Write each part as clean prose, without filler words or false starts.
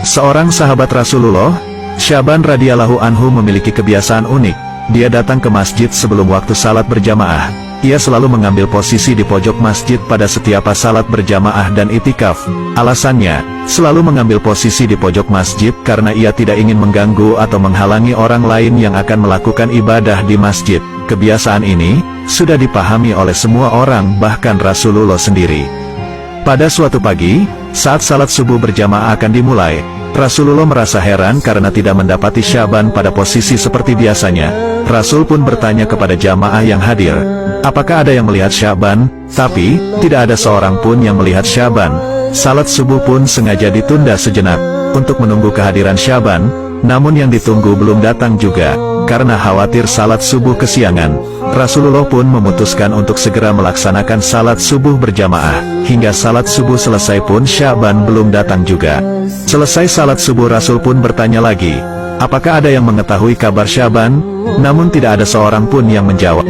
Seorang sahabat Rasulullah, Syaban radhiyallahu anhu memiliki kebiasaan unik. Dia datang ke masjid sebelum waktu salat berjamaah. Ia selalu mengambil posisi di pojok masjid pada setiap salat berjamaah dan itikaf. Alasannya, selalu mengambil posisi di pojok masjid karena ia tidak ingin mengganggu atau menghalangi orang lain yang akan melakukan ibadah di masjid. Kebiasaan ini sudah dipahami oleh semua orang, bahkan Rasulullah sendiri. Pada suatu pagi, saat salat subuh berjamaah akan dimulai, Rasulullah merasa heran karena tidak mendapati Syaban pada posisi seperti biasanya. Rasul pun bertanya kepada jamaah yang hadir, apakah ada yang melihat Syaban? Tapi, tidak ada seorang pun yang melihat Syaban. Salat subuh pun sengaja ditunda sejenak, untuk menunggu kehadiran Syaban, namun yang ditunggu belum datang juga. Karena khawatir salat subuh kesiangan, Rasulullah pun memutuskan untuk segera melaksanakan salat subuh berjamaah. Hingga salat subuh selesai pun Syaban belum datang juga. Selesai salat subuh Rasul pun bertanya lagi, apakah ada yang mengetahui kabar Syaban? Namun tidak ada seorang pun yang menjawab.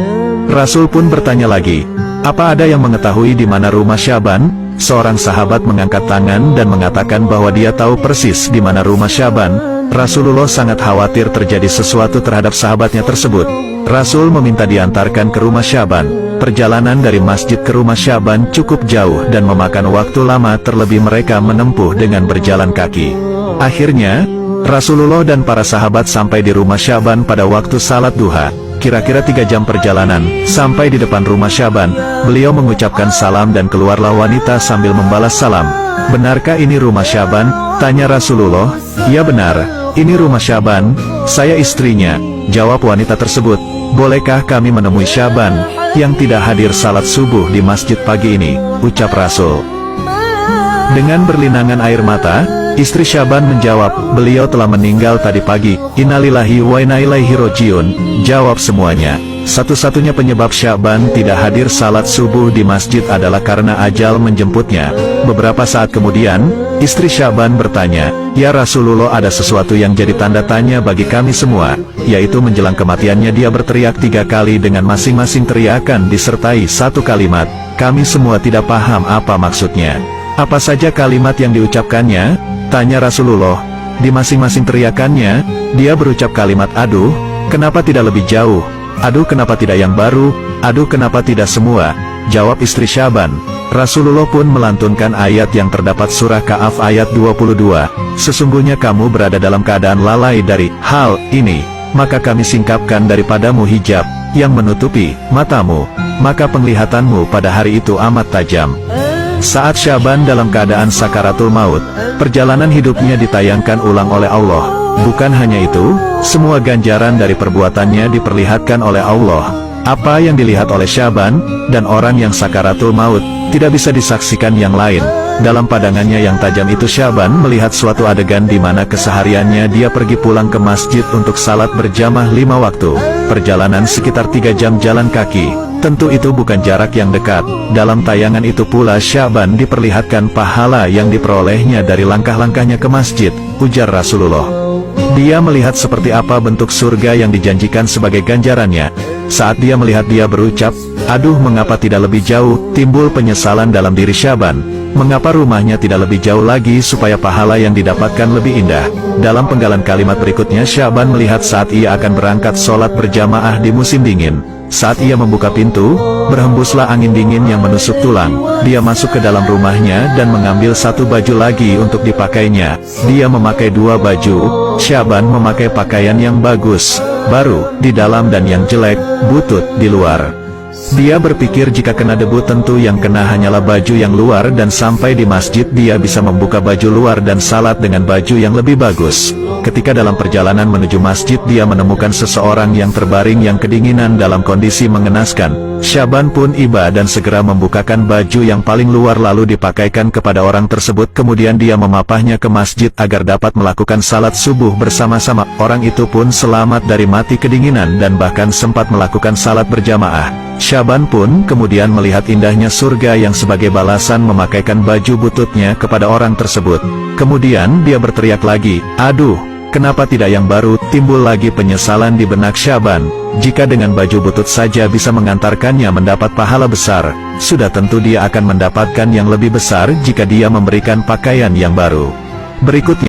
Rasul pun bertanya lagi, apa ada yang mengetahui di mana rumah Syaban? Seorang sahabat mengangkat tangan dan mengatakan bahwa dia tahu persis di mana rumah Syaban. Rasulullah sangat khawatir terjadi sesuatu terhadap sahabatnya tersebut. Rasul meminta diantarkan ke rumah Syaban. Perjalanan dari masjid ke rumah Syaban cukup jauh dan memakan waktu lama, terlebih mereka menempuh dengan berjalan kaki. Akhirnya, Rasulullah dan para sahabat sampai di rumah Syaban pada waktu salat duha. Kira-kira 3 jam perjalanan, sampai di depan rumah Syaban, beliau mengucapkan salam dan keluarlah wanita sambil membalas salam. Benarkah ini rumah Syaban? Tanya Rasulullah. Ya benar, ini rumah Syaban, saya istrinya, jawab wanita tersebut. Bolehkah kami menemui Syaban, yang tidak hadir salat subuh di masjid pagi ini, ucap Rasul. Dengan berlinangan air mata, istri Syaban menjawab, beliau telah meninggal tadi pagi. Innalillahi wa inna ilaihi rajiun, jawab semuanya. Satu-satunya penyebab Syaban tidak hadir salat subuh di masjid adalah karena ajal menjemputnya. Beberapa saat kemudian, istri Syaban bertanya, ya Rasulullah, ada sesuatu yang jadi tanda tanya bagi kami semua, yaitu menjelang kematiannya dia berteriak 3 kali dengan masing-masing teriakan disertai satu kalimat. Kami semua tidak paham apa maksudnya. Apa saja kalimat yang diucapkannya? Tanya Rasulullah. Di masing-masing teriakannya, dia berucap kalimat aduh, kenapa tidak lebih jauh? Aduh, kenapa tidak yang baru? Aduh, kenapa tidak semua? Jawab istri Syaban. Rasulullah pun melantunkan ayat yang terdapat surah Kahf ayat 22. Sesungguhnya kamu berada dalam keadaan lalai dari hal ini, maka kami singkapkan daripadamu hijab yang menutupi matamu, maka penglihatanmu pada hari itu amat tajam. Saat Syaban dalam keadaan sakaratul maut, perjalanan hidupnya ditayangkan ulang oleh Allah. Bukan hanya itu, semua ganjaran dari perbuatannya diperlihatkan oleh Allah. Apa yang dilihat oleh Syaban, dan orang yang sakaratul maut, tidak bisa disaksikan yang lain. Dalam pandangannya yang tajam itu Syaban melihat suatu adegan di mana kesehariannya dia pergi pulang ke masjid untuk salat berjamaah 5 waktu. Perjalanan sekitar 3 jam jalan kaki. Tentu itu bukan jarak yang dekat. Dalam tayangan itu pula Syaban diperlihatkan pahala yang diperolehnya dari langkah-langkahnya ke masjid, ujar Rasulullah. Dia melihat seperti apa bentuk surga yang dijanjikan sebagai ganjarannya. Saat dia melihat dia berucap, aduh, mengapa tidak lebih jauh? Timbul penyesalan dalam diri Syaban. Mengapa rumahnya tidak lebih jauh lagi supaya pahala yang didapatkan lebih indah? Dalam penggalan kalimat berikutnya Syaban melihat saat ia akan berangkat sholat berjamaah di musim dingin. Saat ia membuka pintu, berhembuslah angin dingin yang menusuk tulang. Dia masuk ke dalam rumahnya dan mengambil 1 baju lagi untuk dipakainya. Dia memakai 2 baju. Syaban memakai pakaian yang bagus, baru, di dalam, dan yang jelek, butut, di luar. Dia berpikir jika kena debu tentu yang kena hanyalah baju yang luar, dan sampai di masjid dia bisa membuka baju luar dan salat dengan baju yang lebih bagus. Ketika dalam perjalanan menuju masjid dia menemukan seseorang yang terbaring yang kedinginan dalam kondisi mengenaskan. Syaban pun iba dan segera membukakan baju yang paling luar lalu dipakaikan kepada orang tersebut, kemudian dia memapahnya ke masjid agar dapat melakukan salat subuh bersama-sama. Orang itu pun selamat dari mati kedinginan dan bahkan sempat melakukan salat berjamaah. Syaban pun kemudian melihat indahnya surga yang sebagai balasan memakaikan baju bututnya kepada orang tersebut. Kemudian dia berteriak lagi, aduh, kenapa tidak yang baru? Timbul lagi penyesalan di benak Syaban. Jika dengan baju butut saja bisa mengantarkannya mendapat pahala besar, sudah tentu dia akan mendapatkan yang lebih besar jika dia memberikan pakaian yang baru. Berikutnya